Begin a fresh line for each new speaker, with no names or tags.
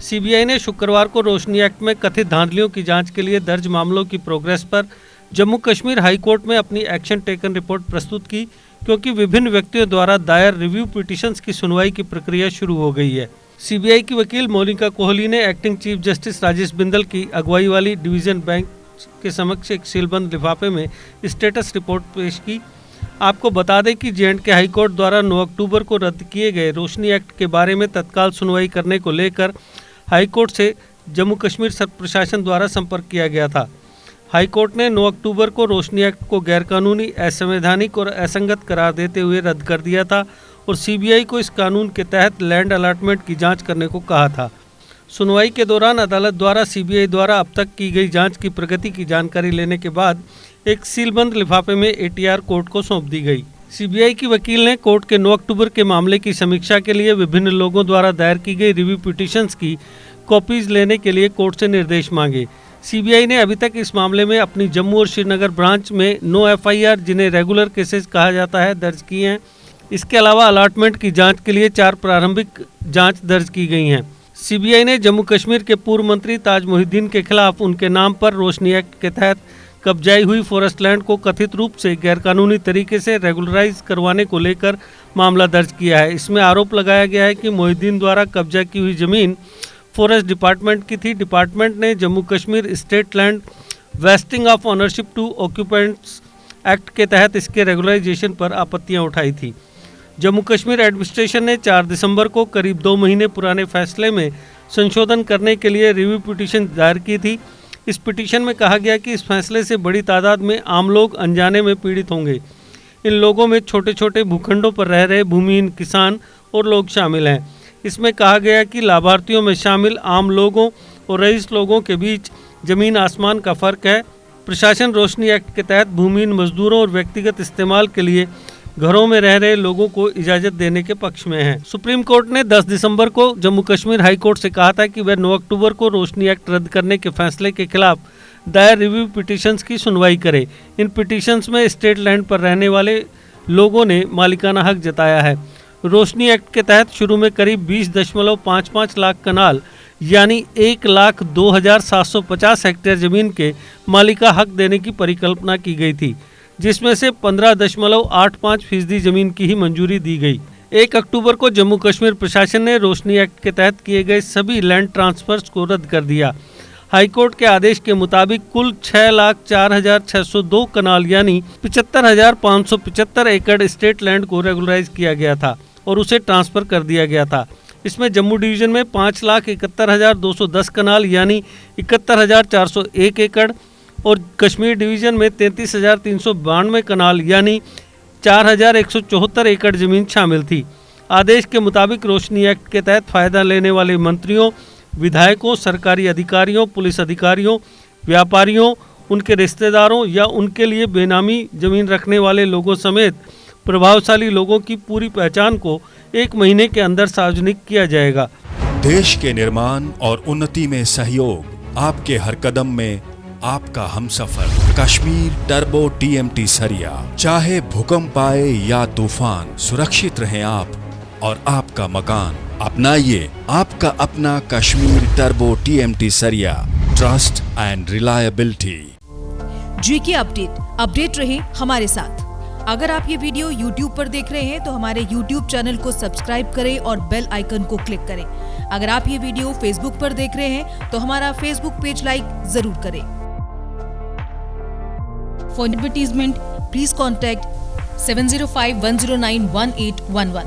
CBI ने शुक्रवार को रोशनी एक्ट में कथित धांधलियों की जांच के लिए दर्ज मामलों की प्रोग्रेस पर जम्मू कश्मीर हाई कोर्ट में अपनी एक्शन टेकन रिपोर्ट प्रस्तुत की, क्योंकि विभिन्न व्यक्तियों द्वारा दायर रिव्यू पिटीशंस की सुनवाई की प्रक्रिया शुरू हो गई है। सीबीआई की वकील मोनिका कोहली ने acting chief justice Rajesh Bindal की अगुवाई वाली डिवीजन बेंच के समक्ष एक सीलबंद लिफाफे में स्टेटस रिपोर्ट पेश की। आपको बता दें कि जे.एंड.के हाई कोर्ट द्वारा 9 अक्टूबर को रद्द किए गए रोशनी एक्ट के बारे में तत्काल सुनवाई करने को लेकर हाई कोर्ट से जम्मू कश्मीर प्रशासन द्वारा संपर्क किया गया था। हाई कोर्ट ने 9 अक्टूबर को रोशनी एक्ट को गैरकानूनी, असंवैधानिक और असंगत करार देते हुए रद्द कर दिया था और सीबीआई को इस कानून के तहत लैंड अलॉटमेंट की जांच करने को कहा था। सुनवाई के दौरान अदालत द्वारा सीबीआई द्वारा अब तक की गई जांच की प्रगति की जानकारी लेने के बाद एक सीलबंद लिफाफे में एटीआर कोर्ट को सौंप दी गई। सीबीआई की वकील ने कोर्ट के 9 अक्टूबर के मामले की समीक्षा के लिए विभिन्न लोगों द्वारा दायर की गई रिव्यू पिटीशंस की कॉपीज लेने के लिए कोर्ट से निर्देश मांगे। सीबीआई ने अभी तक इस मामले में अपनी जम्मू और श्रीनगर ब्रांच में 9 एफआईआर, जिन्हें रेगुलर केसेस कहा जाता है, दर्ज किए हैं। इसके अलावा अलॉटमेंट की जांच के लिए 4 प्रारंभिक जांच दर्ज की गई हैं। सीबीआई ने जम्मू कश्मीर के पूर्व मंत्री ताज मोहिद्दीन के खिलाफ उनके नाम पर रोशनी एक्ट के तहत कब्जाई हुई फॉरेस्ट लैंड को कथित रूप से गैरकानूनी तरीके से रेगुलराइज करवाने को लेकर मामला दर्ज किया है। इसमें आरोप लगाया गया है कि मोहिद्दीन द्वारा कब्जा की हुई जमीन फॉरेस्ट डिपार्टमेंट की थी। डिपार्टमेंट ने Jammu Kashmir state land vesting of ownership to occupants act के तहत इसके रेगुलराइजेशन पर आपत्तियां उठाई थी। जम्मू कश्मीर एडमिनिस्ट्रेशन ने 4 दिसंबर को करीब 2 महीने पुराने फैसले में संशोधन करने के लिए रिव्यू पिटीशन दायर की थी। इस पिटीशन में कहा गया कि इस फैसले से बड़ी तादाद में आम लोग अनजाने में पीड़ित होंगे। इन लोगों में छोटे छोटे भूखंडों पर रह रहे भूमिहीन किसान और लोग शामिल हैं। इसमें कहा गया कि लाभार्थियों में शामिल आम लोगों और रईस लोगों के बीच जमीन आसमान का फर्क है। प्रशासन रोशनी एक्ट के तहत भूमिहीन मजदूरों और व्यक्तिगत इस्तेमाल के लिए घरों में रह रहे लोगों को इजाज़त देने के पक्ष में है। सुप्रीम कोर्ट ने 10 दिसंबर को जम्मू कश्मीर हाई कोर्ट से कहा था कि वह 9 अक्टूबर को रोशनी एक्ट रद्द करने के फैसले के खिलाफ दायर रिव्यू पिटीशंस की सुनवाई करे। इन पिटीशंस में स्टेट लैंड पर रहने वाले लोगों ने मालिकाना हक जताया है। रोशनी एक्ट के तहत शुरू में करीब 20.55 लाख कनाल यानी 1,02,750 हेक्टेयर जमीन के मालिका हक देने की परिकल्पना की गई थी, जिसमें से 15.85% जमीन की ही मंजूरी दी गई। 1 अक्टूबर को जम्मू कश्मीर प्रशासन ने रोशनी एक्ट के तहत किए गए सभी लैंड ट्रांसफर्स को रद्द कर दिया। हाईकोर्ट के आदेश के मुताबिक कुल 6,04,602 कनाल यानी 75,575 एकड़ स्टेट लैंड को रेगुलराइज किया गया था और उसे ट्रांसफर कर दिया गया था। इसमें जम्मू डिवीजन में 5,71,210 कनाल यानी 71,401 एकड़ और कश्मीर डिवीजन में 33,392 कनाल यानी 4,174 एकड़ जमीन शामिल थी। आदेश के मुताबिक रोशनी एक्ट के तहत फायदा लेने वाले मंत्रियों, विधायकों, सरकारी अधिकारियों, पुलिस अधिकारियों, व्यापारियों, उनके रिश्तेदारों या उनके लिए बेनामी जमीन रखने वाले लोगों समेत प्रभावशाली लोगों की पूरी पहचान को 1 महीने के अंदर सार्वजनिक किया जाएगा।
देश के निर्माण और उन्नति में सहयोग, आपके हर कदम में आपका हमसफर। कश्मीर टर्बो टीएमटी सरिया, चाहे भूकंप आए या तूफान, सुरक्षित रहें आप और आपका मकान। अपनाइए आपका अपना कश्मीर टर्बो टीएमटी सरिया, trust and reliability.
GK update रहे हमारे साथ। अगर आप ये वीडियो YouTube पर देख रहे हैं तो हमारे YouTube चैनल को सब्सक्राइब करें और बेल आइकन को क्लिक करें। अगर आप ये वीडियो Facebook पर देख रहे हैं तो हमारा Facebook पेज लाइक जरूर करें। For advertisement, please contact 705-109-1811.